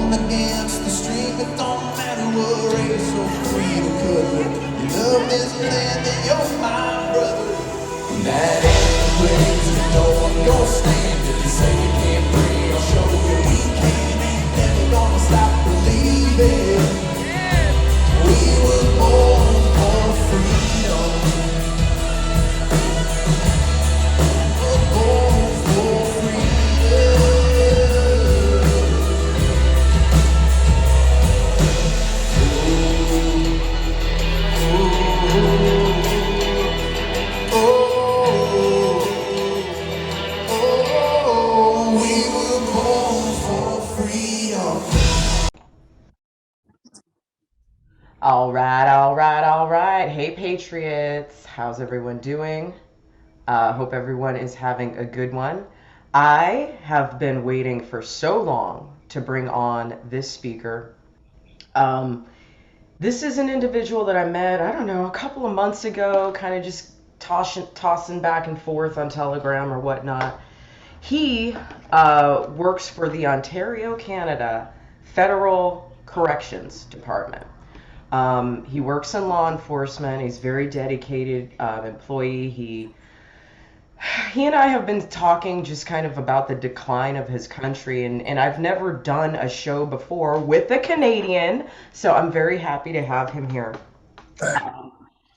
Born against the stream, it don't matter what race or creed or color. You love this land and you're my brother. That anyways, you know I'm gonna stand. If you say you can't breathe, I'll show you we can. Ain't never gonna stop believing. We were born for freedom. We're born for freedom. All right, all right, all right. Hey, Patriots. How's everyone doing? Hope everyone is having a good one. I have been waiting for so long to bring on this speaker. Um, this is an individual that I met, I don't know, a couple of months ago, kind of just tossing back and forth on Telegram or whatnot. He works for the Ontario, Canada Federal Corrections Department. He works in law enforcement. He's a very dedicated employee. He and I have been talking just kind of about the decline of his country, and I've never done a show before with a Canadian, so I'm very happy to have him here. Um,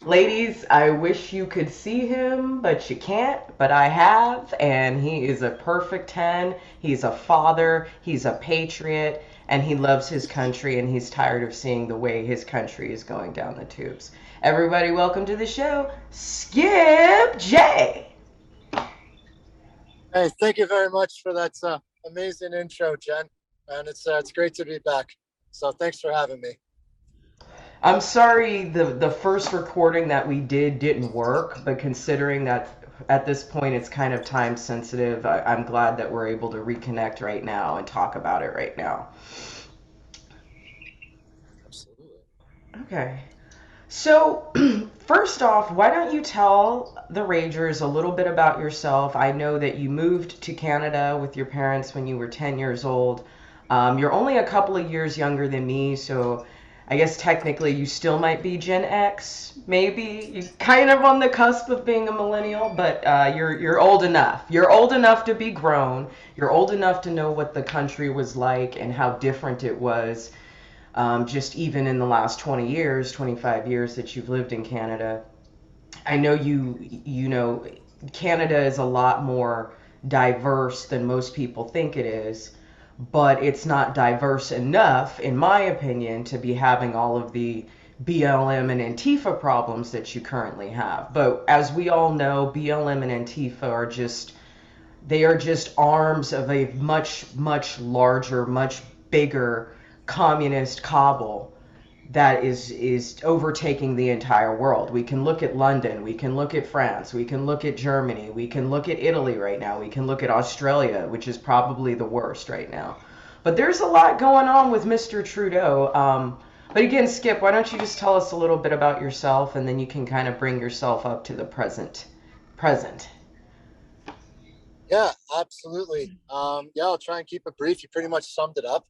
Ladies, I wish you could see him, but you can't. But I have, and he is a perfect 10. He's a father, he's a patriot, and he loves his country, and he's tired of seeing the way his country is going down the tubes. Everybody, welcome to the show, Skip J. Hey, thank you very much for that amazing intro, Jen. And it's great to be back. So thanks for having me. I'm sorry the first recording that we did didn't work, but considering that at this point it's kind of time sensitive, I'm glad that we're able to reconnect right now and talk about it right now. Absolutely. Okay. So, first off, why don't you tell the Ragers a little bit about yourself? I know that you moved to Canada with your parents when you were 10 years old. You're only a couple of years younger than me, so I guess technically you still might be Gen X, maybe. You're kind of on the cusp of being a millennial, but you're old enough. You're old enough to be grown. You're old enough to know what the country was like and how different it was, just even in the last 20 years, 25 years that you've lived in Canada. I know you know, Canada is a lot more diverse than most people think it is, but it's not diverse enough, in my opinion, to be having all of the BLM and Antifa problems that you currently have. But as we all know, BLM and Antifa are just, they are just arms of a much, much larger, much bigger communist cabal that is overtaking the entire world. We can look at London, we can look at France, we can look at Germany, we can look at Italy right now, we can look at Australia, which is probably the worst right now. But there's a lot going on with Mr. Trudeau. But again, Skip, why don't you just tell us a little bit about yourself, and then you can kind of bring yourself up to the present. Yeah, absolutely. Yeah, I'll try and keep it brief. You pretty much summed it up.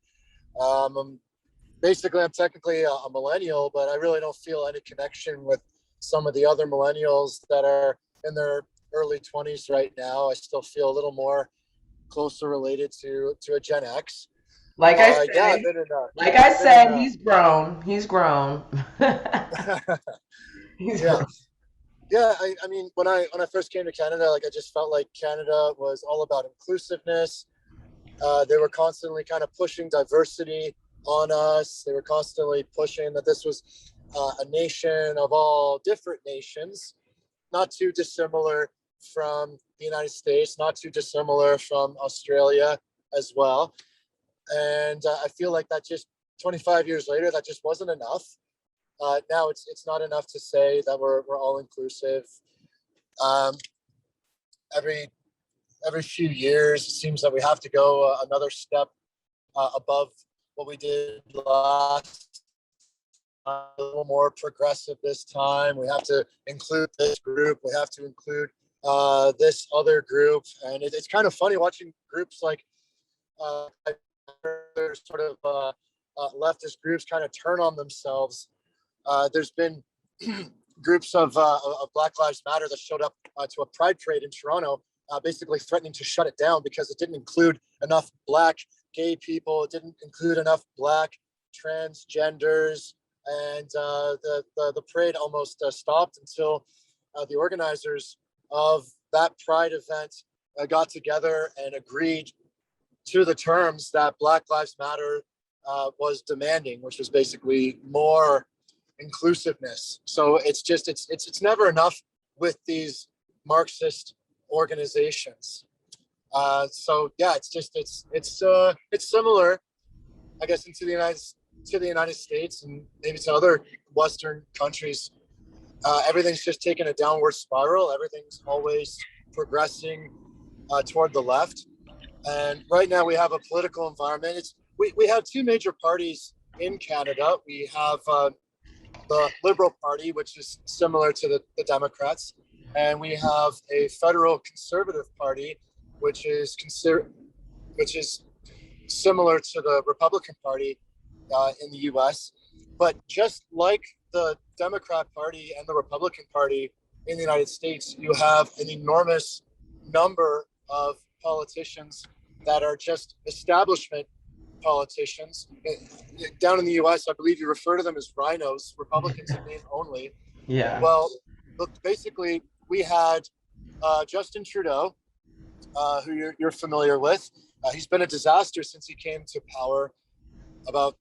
Basically, I'm technically a millennial, but I really don't feel any connection with some of the other millennials that are in their early 20s right now. I still feel a little more closer related to a Gen X. Like I Yeah, said, like I said, he's grown. He's grown. He's yeah. grown. Yeah, I mean, when I first came to Canada, like I just felt like Canada was all about inclusiveness. They were constantly kind of pushing diversity on us. They were constantly pushing that this was a nation of all different nations, not too dissimilar from the United States, not too dissimilar from Australia as well. And I feel like that just 25 years later, that just wasn't enough. Now it's not enough to say that we're all inclusive. Um, every every few years, it seems that we have to go another step above what we did last time, a little more progressive this time. We have to include this group. We have to include this other group. And it's kind of funny watching groups like there's sort of leftist groups kind of turn on themselves. There's been groups of Black Lives Matter that showed up to a pride parade in Toronto, basically threatening to shut it down because it didn't include enough Black gay people. It didn't include enough Black transgenders, and the parade almost stopped until the organizers of that pride event got together and agreed to the terms that Black Lives Matter was demanding, which was basically more inclusiveness. So it's never enough with these Marxist organizations. So yeah, it's similar, I guess, into the United States and maybe to other Western countries. Everything's just taken a downward spiral. Everything's always progressing toward the left. And right now we have a political environment. We have two major parties in Canada. We have the Liberal Party, which is similar to the Democrats, and we have a federal Conservative Party, which is similar to the Republican Party in the U.S. But just like the Democrat Party and the Republican Party in the United States, you have an enormous number of politicians that are just establishment politicians. Down in the US, I believe you refer to them as rhinos, Republicans in name only. Yeah. Well, look, basically, we had Justin Trudeau, who you're familiar with. He's been a disaster since he came to power about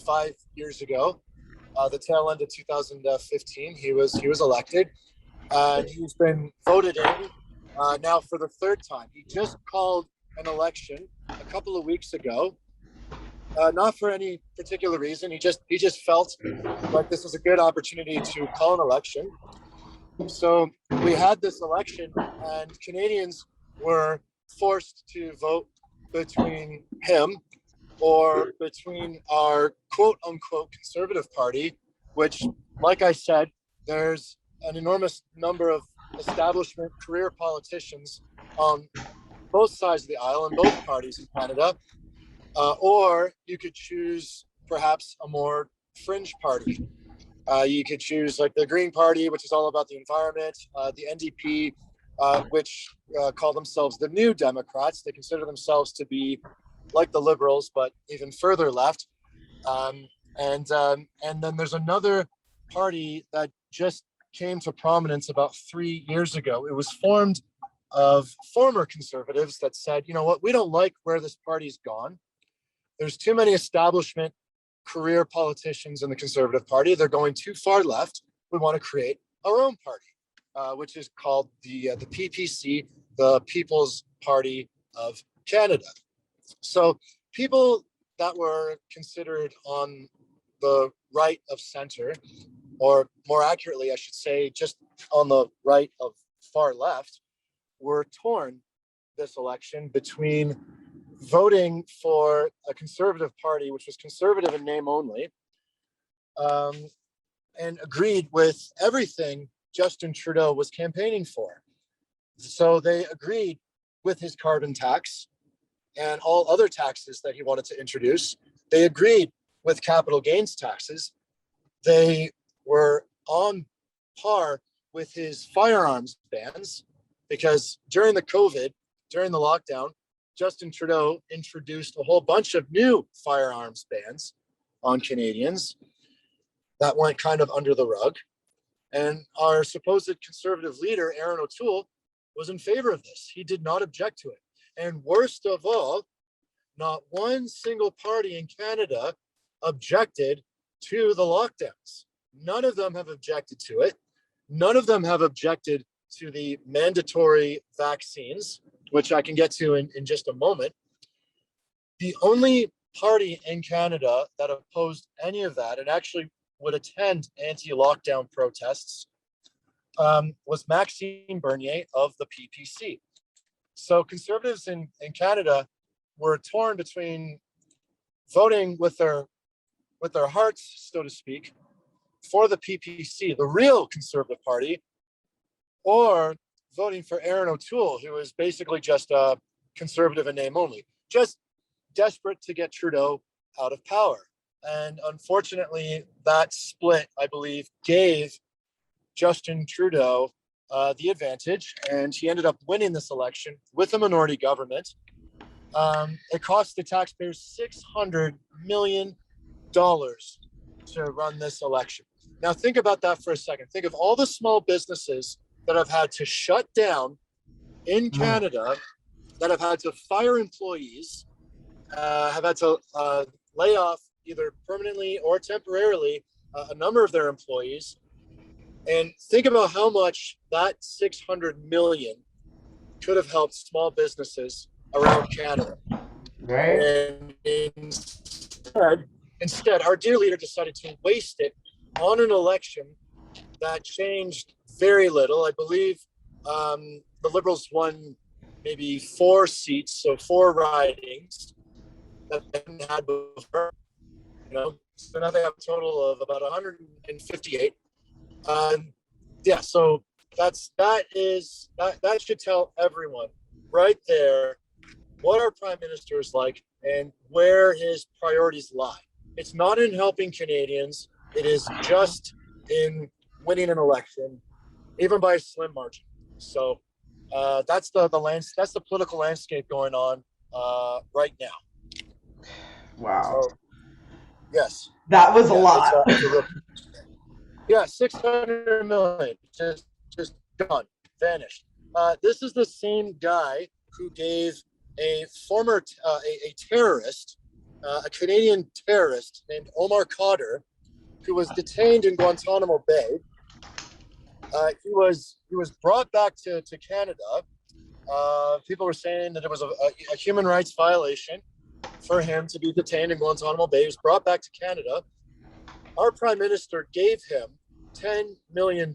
5 years ago. The tail end of 2015, he was elected, and he's been voted in now for the third time. He just called an election a couple of weeks ago, not for any particular reason. He just felt like this was a good opportunity to call an election. So we had this election, and Canadians were forced to vote between him or between our quote unquote Conservative Party, which, like I said, there's an enormous number of establishment career politicians on both sides of the aisle in both parties in Canada, or you could choose perhaps a more fringe party. You could choose like the Green Party, which is all about the environment, the NDP, which call themselves the New Democrats. They consider themselves to be like the Liberals, but even further left. And then there's another party that just came to prominence about 3 years ago. It was formed of former Conservatives that said, you know what, we don't like where this party's gone. There's too many establishment career politicians in the Conservative Party. They're going too far left. We want to create our own party, which is called the PPC, the People's Party of Canada. So people that were considered on the right of center, or more accurately, I should say, just on the right of far left, were torn this election between voting for a Conservative Party, which was conservative in name only, and agreed with everything Justin Trudeau was campaigning for. So they agreed with his carbon tax and all other taxes that he wanted to introduce. They agreed with capital gains taxes. They were on par with his firearms bans, because during the lockdown, Justin Trudeau introduced a whole bunch of new firearms bans on Canadians that went kind of under the rug. And our supposed conservative leader, Aaron O'Toole, was in favor of this. He did not object to it. And worst of all, not one single party in Canada objected to the lockdowns. None of them have objected to it. None of them have objected to the mandatory vaccines, which I can get to in just a moment. The only party in Canada that opposed any of that and actually would attend anti-lockdown protests was Maxime Bernier of the PPC. So Conservatives in Canada were torn between voting with their hearts, so to speak, for the PPC, the real Conservative Party, or voting for Aaron O'Toole, who is basically just a conservative in name only. Just desperate to get Trudeau out of power. And unfortunately, that split, I believe, gave Justin Trudeau the advantage, and he ended up winning this election with a minority government. It cost the taxpayers $600 million to run this election. Now, think about that for a second. Think of all the small businesses that have had to shut down in Canada, that have had to fire employees, have had to lay off either permanently or temporarily a number of their employees. And think about how much that 600 million could have helped small businesses around Canada. Right. And instead, our dear leader decided to waste it on an election that changed very little. I believe the Liberals won maybe 4 seats, so 4 ridings that they hadn't had before. So now they have a total of about 158. Yeah, so that should tell everyone right there what our prime minister is like and where his priorities lie. It's not in helping Canadians. It is just in winning an election, even by a slim margin. So that's the political landscape going on right now. Wow. So, yes, That was a lot. it's a real, 600 million just gone, vanished. This is the same guy who gave a former a terrorist, a Canadian terrorist named Omar Kadir, who was detained in Guantanamo Bay. He was brought back to Canada. People were saying that it was a human rights violation for him to be detained in Guantanamo Bay. He was brought back to Canada. Our prime minister gave him $10 million.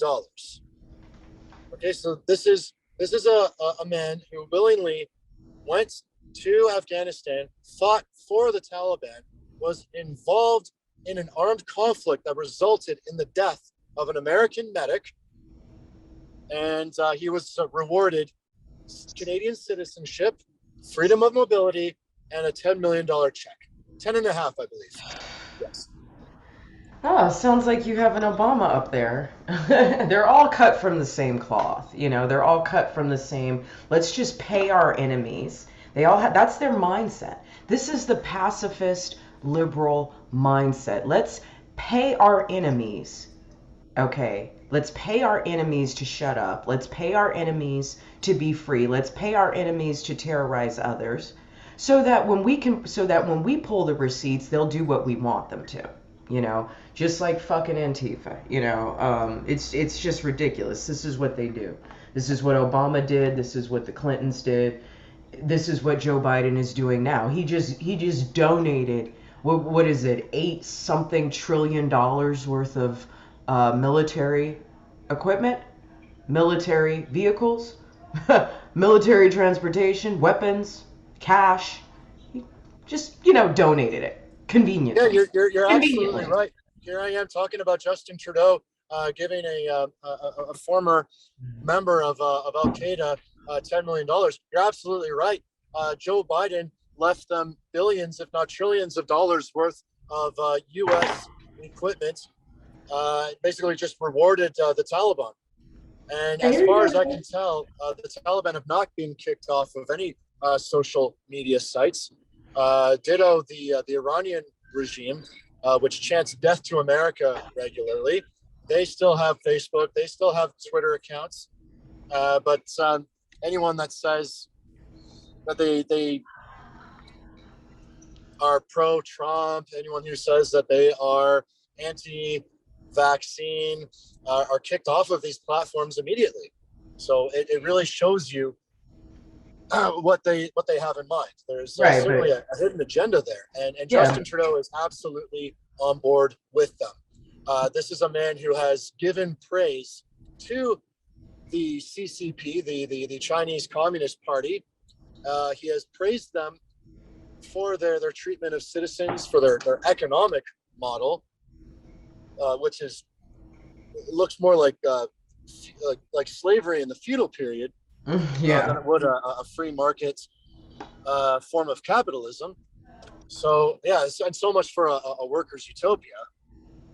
Okay, so this is a man who willingly went to Afghanistan, fought for the Taliban, was involved in an armed conflict that resulted in the death of an American medic, and he was rewarded Canadian citizenship, freedom of mobility, and a $10 million check. 10 and a half, I believe. Yes. Oh, sounds like you have an Obama up there. They're all cut from the same cloth, they're all cut from the same, let's just pay our enemies. They all have, that's their mindset. This is the pacifist liberal mindset. Let's pay our enemies. Okay, let's pay our enemies to shut up. Let's pay our enemies to be free. Let's pay our enemies to terrorize others so that when we pull the receipts, they'll do what we want them to. Just like fucking Antifa, it's just ridiculous. This is what they do. This is what Obama did. This is what the Clintons did. This is what Joe Biden is doing now. He just donated, what is it, $8 trillion worth of military equipment, military vehicles, military transportation, weapons, cash. He just, donated it. Conveniently. Yeah, you're absolutely right. Here I am talking about Justin Trudeau giving a former member of Al Qaeda $10 million. You're absolutely right. Joe Biden left them billions, if not trillions, of dollars worth of U.S. equipment. Basically, just rewarded the Taliban. And as far as I can tell, the Taliban have not been kicked off of any social media sites. Ditto the Iranian regime, which chants death to America regularly. They still have Facebook. They still have Twitter accounts. But anyone that says that they are pro-Trump, anyone who says that they are anti-vaccine, are kicked off of these platforms immediately. So it really shows you what they have in mind. There's certainly a hidden agenda there, and Justin Trudeau is absolutely on board with them. This is a man who has given praise to the CCP, the Chinese Communist Party. He has praised them for their treatment of citizens, for their economic model, which looks more like slavery in the feudal period. Than it would a free market form of capitalism. So yeah, and so much for a worker's utopia.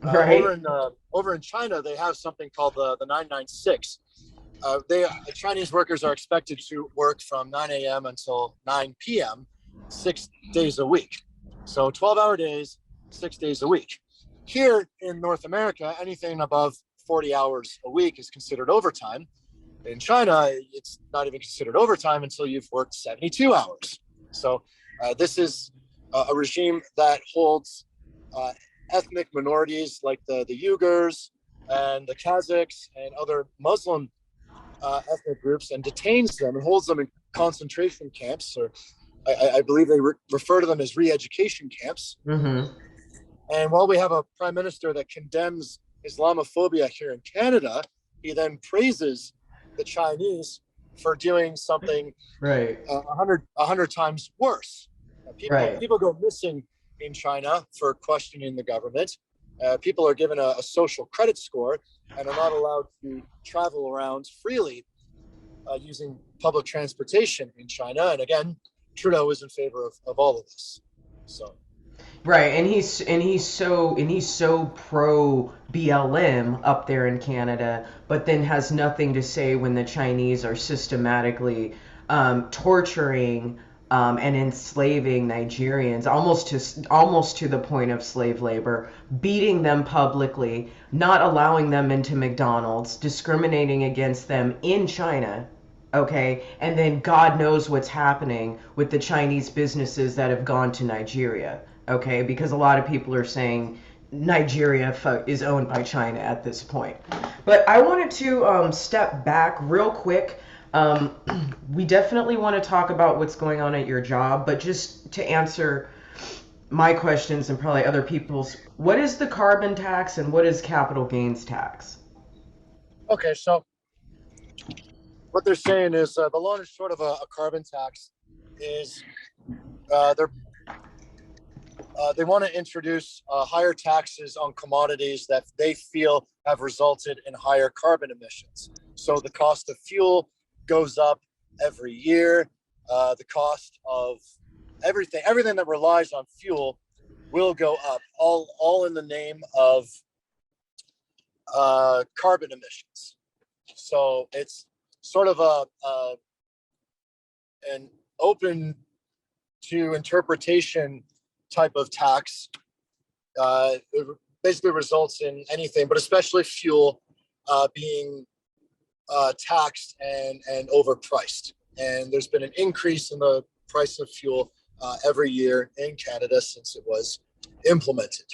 Right. Over in China, they have something called the 996. Chinese workers are expected to work from 9 a.m. until 9 p.m. 6 days a week. So 12-hour days, 6 days a week. Here in North America, anything above 40 hours a week is considered overtime. In China, it's not even considered overtime until you've worked 72 hours. So this is a regime that holds uh, ethnic minorities like the Uyghurs and the Kazakhs and other Muslim ethnic groups and detains them and holds them in concentration camps, or I believe they refer to them as re-education camps. Mm-hmm. And while we have a prime minister that condemns Islamophobia here in Canada, he then praises the Chinese for doing something Right. 100 times worse. Right. People go missing in China for questioning the government. People are given a social credit score and are not allowed to travel around freely using public transportation in China. And again, Trudeau is in favor of all of this. So Right, and he's so pro BLM up there in Canada, but then has nothing to say when the Chinese are systematically torturing and enslaving Nigerians, almost to the point of slave labor, beating them publicly, not allowing them into McDonald's, discriminating against them in China. Okay, and then God knows what's happening with the Chinese businesses that have gone to Nigeria. Okay, because a lot of people are saying Nigeria is owned by China at this point. But I wanted to step back real quick. Um, we definitely want to talk about what's going on at your job, but just to answer my questions and probably other people's, what is the carbon tax and what is capital gains tax? okay, so what they're saying is the long and short of a carbon tax is they want to introduce higher taxes on commodities that they feel have resulted in higher carbon emissions. So the cost of fuel goes up every year. The cost of everything that relies on fuel will go up, all in the name of carbon emissions. So it's sort of an open to interpretation type of tax. It basically results in anything, but especially fuel, being taxed and overpriced. And there's been an increase in the price of fuel every year in Canada since it was implemented.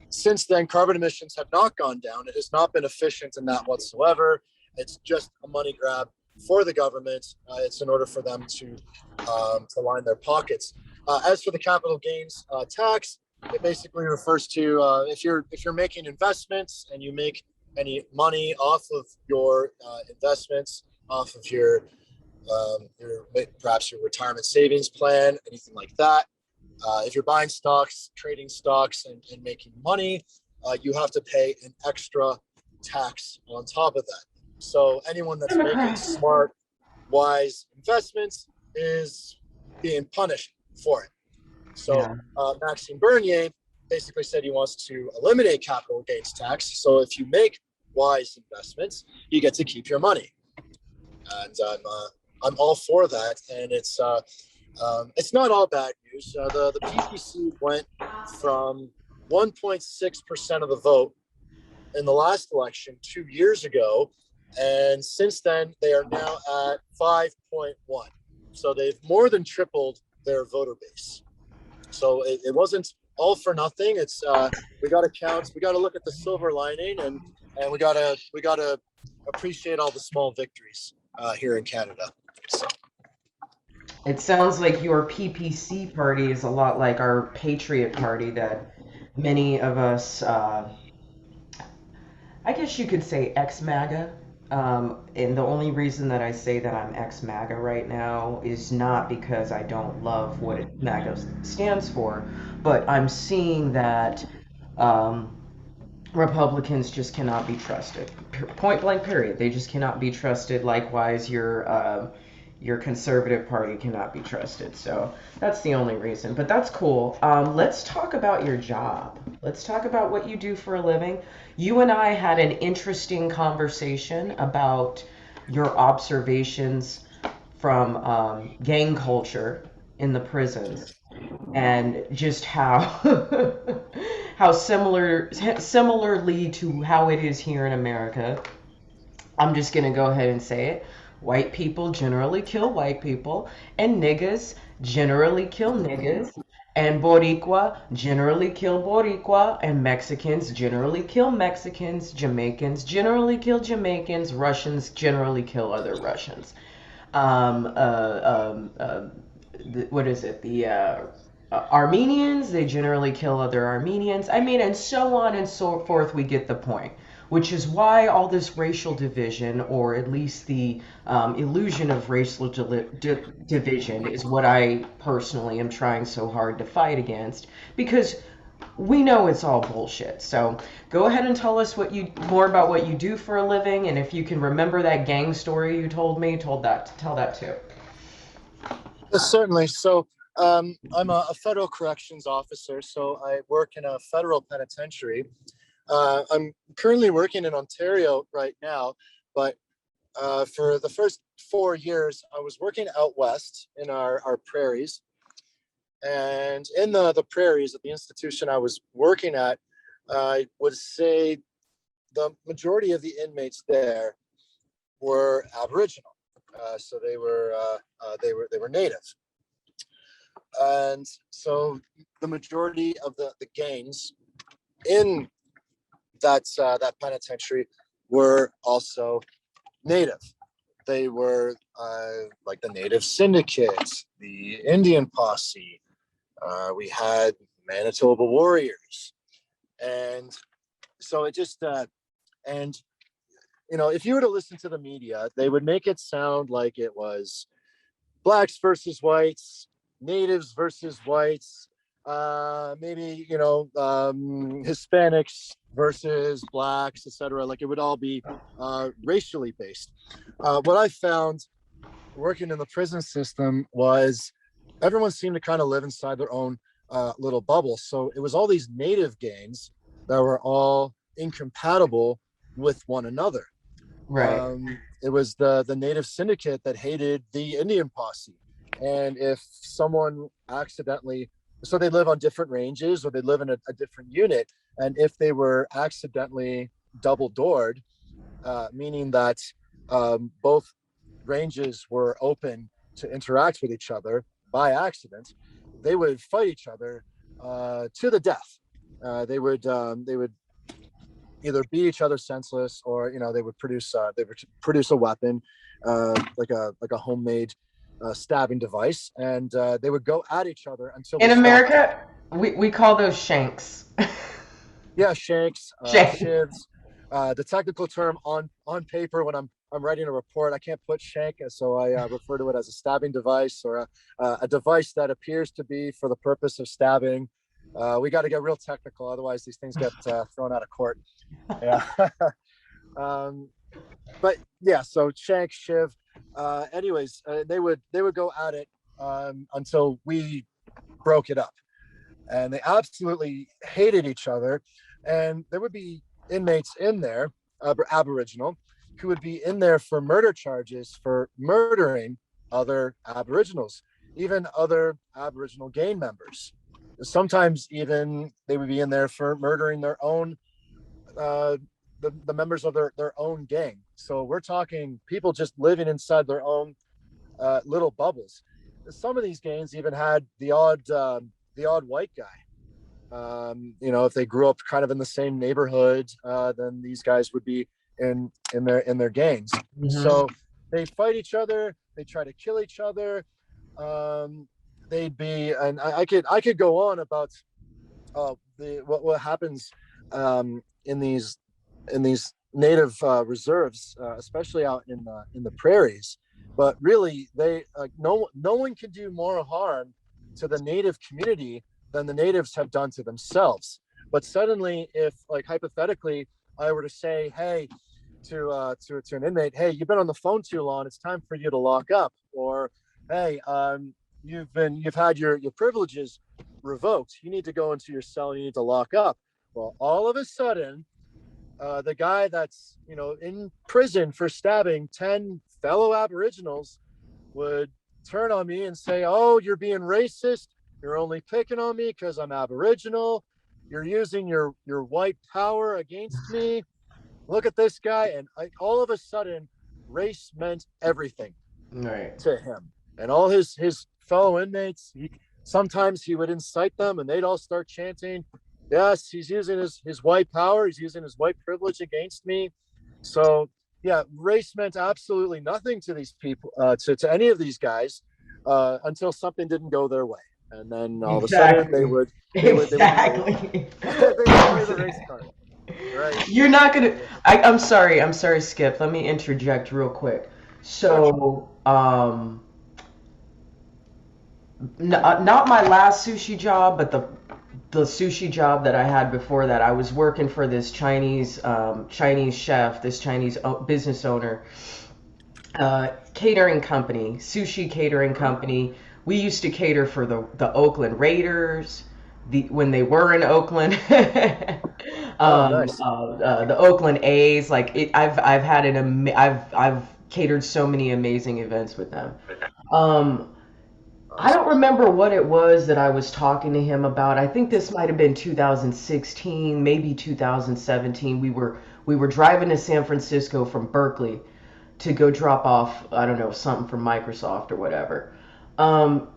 Since then, carbon emissions have not gone down. It has not been efficient in that whatsoever. It's just a money grab for the government. It's in order for them to line their pockets. As for the capital gains tax, it basically refers to if you're making investments and you make any money off of your investments, off of your perhaps your retirement savings plan, anything like that. If you're buying stocks, trading stocks, and making money, you have to pay an extra tax on top of that. So anyone that's making smart, wise investments is being punished for it. So Yeah. Maxime Bernier basically said he wants to eliminate capital gains tax. So if you make wise investments, you get to keep your money, and I'm all for that. And it's not all bad news. The PPC went from 1.6% of the vote in the last election 2 years ago, and since then they are now at 5.1. So they've more than tripled their voter base. So it wasn't all for nothing. It's we got to count. We got to look at the silver lining, and we gotta appreciate all the small victories here in Canada. So. It sounds like your PPC party is a lot like our Patriot Party that many of us, I guess you could say ex-MAGA. And the only reason that I say that I'm ex-MAGA right now is not because I don't love what MAGA stands for, but I'm seeing that um, Republicans just cannot be trusted. Point blank, period. They just cannot be trusted. Likewise, your your conservative party cannot be trusted. So that's the only reason. But that's cool. Let's talk about your job. Let's talk about what you do for a living. You and I had an interesting conversation about your observations from gang culture in the prisons and just how how similarly to how it is here in America. I'm just gonna go ahead and say it. White people generally kill white people, and niggas generally kill niggas, and Boricua generally kill Boricua, and Mexicans generally kill Mexicans, Jamaicans generally kill Jamaicans, Russians generally kill other Russians. Um, uh, um, uh, what is it? The Armenians, they generally kill other Armenians. I mean, and so on and so forth. We get the point, which is why all this racial division, or at least the illusion of racial division, is what I personally am trying so hard to fight against, because we know it's all bullshit. So go ahead and tell us more about what you do for a living, and if you can remember that gang story you told me, tell that too. Certainly. So I'm a federal corrections officer, so I work in a federal penitentiary. I'm currently working in Ontario right now, but for the first 4 years, I was working out west in our prairies. And in the prairies at the institution I was working at, I would say the majority of the inmates there were Aboriginal. So they were native. And so the majority of the gangs in that penitentiary were also native. They were like the Native Syndicate, the Indian Posse. We had Manitoba Warriors, and so it just and if you were to listen to the media, they would make it sound like it was blacks versus whites, natives versus whites, maybe Hispanics versus blacks, etc. Like it would all be racially based. What I found working in the prison system was everyone seemed to kind of live inside their own little bubble. So it was all these native gangs that were all incompatible with one another. Right. It was the Native Syndicate that hated the Indian Posse. And if someone accidentally, so they live on different ranges or they live in a different unit, and if they were accidentally double doored, meaning that both ranges were open to interact with each other by accident, they would fight each other to the death. They would either beat each other senseless, or they would produce a weapon, like a homemade stabbing device, and they would go at each other until In they stopped. America, we call those shanks. Yeah, shanks, Shanks. shivs. The technical term on paper when I'm writing a report, I can't put shank, so I refer to it as a stabbing device, or a device that appears to be for the purpose of stabbing. We got to get real technical, otherwise these things get thrown out of court. Yeah. But yeah, so shank, shiv. Anyways, they would go at it until we broke it up, and they absolutely hated each other. And there would be inmates in there, Aboriginal, who would be in there for murder charges for murdering other Aboriginals, even other Aboriginal gang members. Sometimes even they would be in there for murdering their own the members of their own gang. So we're talking people just living inside their own little bubbles. Some of these gangs even had the odd white guy. If they grew up kind of in the same neighborhood, then these guys would be in their gangs. Mm-hmm. So they fight each other. They try to kill each other. They'd be, and I could go on about what happens in these native reserves, especially out in the prairies. But really, no one can do more harm to the native community than the natives have done to themselves. But suddenly, if, like, hypothetically, I were to say, hey, to an inmate, hey, you've been on the phone too long, it's time for you to lock up. Or, hey, you've had your privileges revoked, you need to go into your cell, you need to lock up. Well, all of a sudden, the guy that's in prison for stabbing 10 fellow Aboriginals would turn on me and say, oh, you're being racist, you're only picking on me because I'm Aboriginal, you're using your white power against me, look at this guy. And all of a sudden, race meant everything Right. to him. And all his fellow inmates, sometimes he would incite them and they'd all start chanting, yes, he's using his white power, he's using his white privilege against me. So yeah, race meant absolutely nothing to these people, to any of these guys, until something didn't go their way. And then all of a sudden they would Exactly. they would play the race card. Right. You're not gonna. I'm sorry. I'm sorry, Skip. Let me interject real quick. Sure. So, not my last sushi job, but the sushi job that I had before that. I was working for this Chinese chef, this Chinese business owner, catering company, sushi catering company. We used to cater for the Oakland Raiders, when they were in Oakland. Oh, nice. The Oakland A's. Like I've had I've catered so many amazing events with them. I don't remember what it was that I was talking to him about. I think this might have been 2016, maybe 2017. We were driving to San Francisco from Berkeley to go drop off, I don't know, something from Microsoft or whatever. And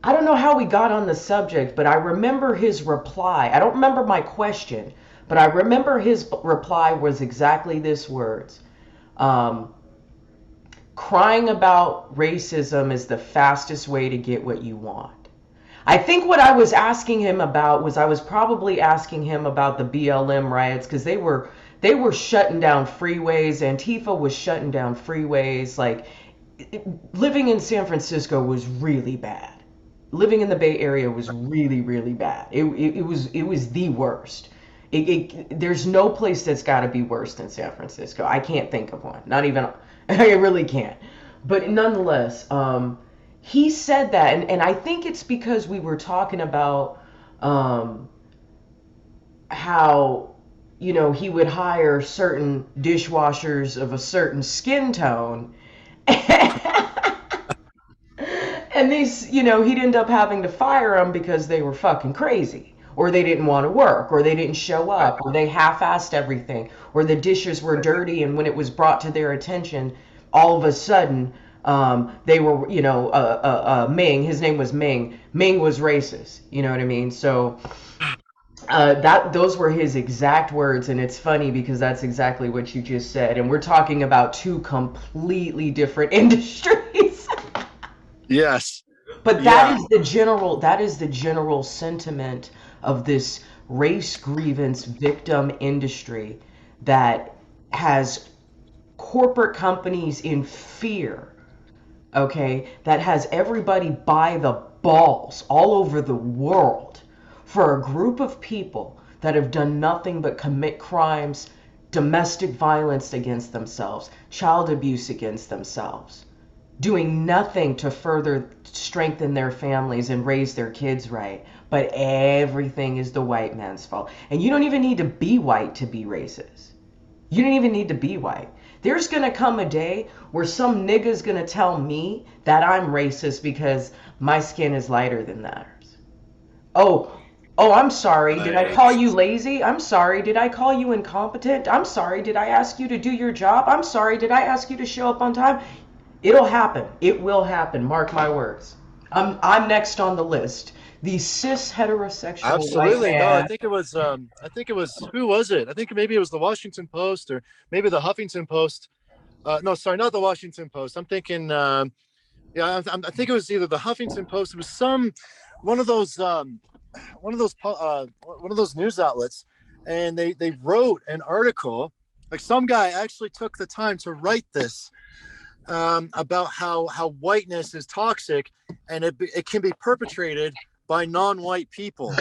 I don't know how we got on the subject, but I remember his reply. I don't remember my question, but I remember his reply was exactly this words. Crying about racism is the fastest way to get what you want. I think what I was asking him about was, I was probably asking him about the BLM riots, because they were shutting down freeways. Antifa was shutting down freeways. Like, living in San Francisco was really bad. Living in the Bay Area was really, really bad. It was the worst. There's no place that's got to be worse than San Francisco. I can't think of one. Not even, I really can't. But nonetheless, he said that, and I think it's because we were talking about how, he would hire certain dishwashers of a certain skin tone. And these, he'd end up having to fire them because they were fucking crazy, or they didn't want to work, or they didn't show up, or they half-assed everything, or the dishes were dirty, and when it was brought to their attention, all of a sudden, they were, Ming, his name was Ming. Ming was racist. You know what I mean? So those were his exact words, and it's funny because that's exactly what you just said, and we're talking about two completely different industries. Yes. But that is the general sentiment of this race grievance victim industry that has corporate companies in fear, okay? That has everybody by the balls all over the world for a group of people that have done nothing but commit crimes, domestic violence against themselves, child abuse against themselves, doing nothing to further strengthen their families and raise their kids right. But everything is the white man's fault. And you don't even need to be white to be racist. You don't even need to be white. There's going to come a day where some nigga's going to tell me that I'm racist because my skin is lighter than theirs. Oh, I'm sorry. Did I call you lazy? I'm sorry. Did I call you incompetent? I'm sorry. Did I ask you to do your job? I'm sorry. Did I ask you to show up on time? It'll happen. It will happen. Mark my words. I'm next on the list. The cis heterosexual Absolutely. white No, man. I think it was, who was it? I think maybe it was the Washington Post or maybe the Huffington Post. No, sorry, not the Washington Post. I'm thinking, I think it was either the Huffington Post. It was one of those, one of those news outlets, and they wrote an article. Like, some guy actually took the time to write this, about how whiteness is toxic, and it can be perpetrated by non-white people.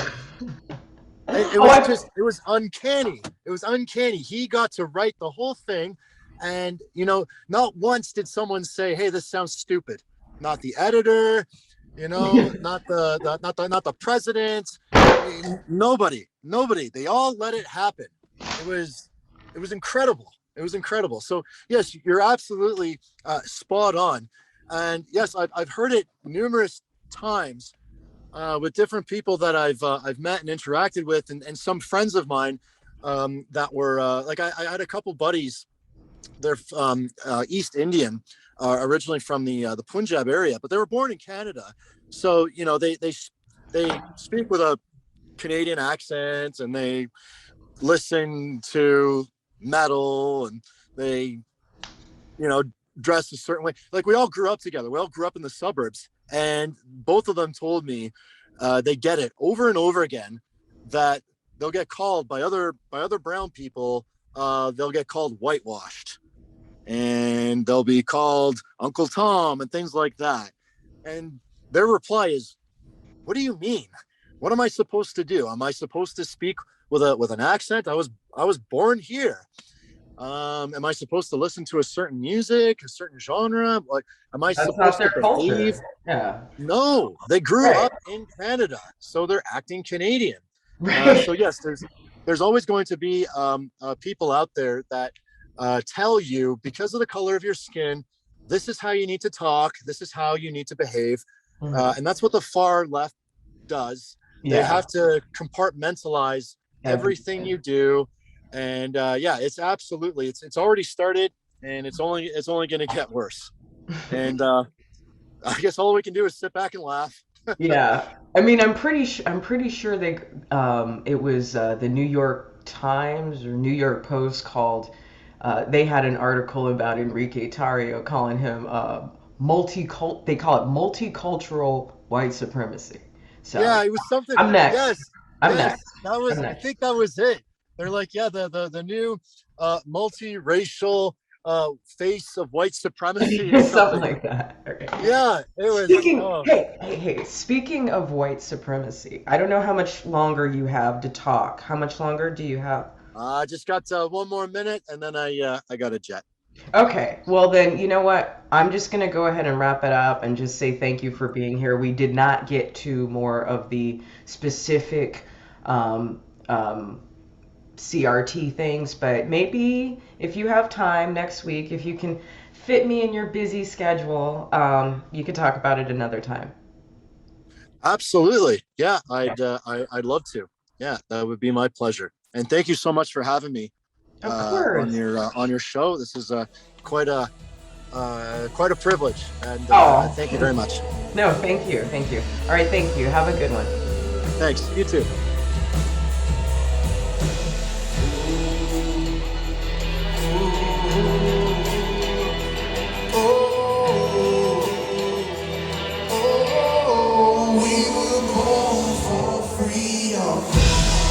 It was just, it was uncanny. It was uncanny. He got to write the whole thing. And, you know, not once did someone say, hey, this sounds stupid. Not the editor, you know, not the president. Nobody. They all let it happen. It was incredible. It was incredible. So yes, you're absolutely spot on. And yes, I've heard it numerous times with different people that I've met and interacted with, and some friends of mine that were like I had a couple buddies. They're East Indian, originally from the Punjab area, but they were born in Canada. So you know they speak with a Canadian accent, and they listen to metal, and they dress a certain way. Like we all grew up together. We all grew up in the suburbs, and both of them told me they get it over and over again that they'll get called by other brown people. They'll get called whitewashed, and they'll be called Uncle Tom and things like that. And their reply is, "What do you mean? What am I supposed to do? Am I supposed to speak with an accent? I was born here. Am I supposed to listen to a certain music, a certain genre? Like, am I That's supposed not their to behave?" culture. Yeah. No, they grew Right. up in Canada, so they're acting Canadian. Right. So yes, there's always going to be people out there that tell you, because of the color of your skin, this is how you need to talk, this is how you need to behave, and that's what the far left does. They Yeah. have to compartmentalize everything you do, and yeah, it's absolutely it's already started, and it's only going to get worse. And I guess all we can do is sit back and laugh. Yeah. I mean, I'm pretty sure they it was the New York Times or New York Post called they had an article about Enrique Tarrio calling him they call it multicultural white supremacy. So Yeah, it was something. I'm next. Yes, I'm yes, next. that was. I'm I next. think that was it. They're like, yeah, the new multiracial face of white supremacy or Something something. like that. Okay. Yeah, it was. Speaking, Oh, hey, speaking of white supremacy, I don't know how much longer you have to talk. How much longer do you have? I just got one more minute, and then I got a jet. Okay, well then, you know what? I'm just gonna go ahead and wrap it up and just say thank you for being here. We did not get to more of the specific um, um, CRT things, but maybe if you have time next week, if you can fit me in your busy schedule, you could talk about it another time. Absolutely, yeah. Yeah. I'd love to. Yeah, that would be my pleasure. And thank you so much for having me Of course. on your show. This is quite a quite a privilege, and Oh, thank you very much. no, thank you. Thank you. All right, thank you. Have a good one. Thanks. You too.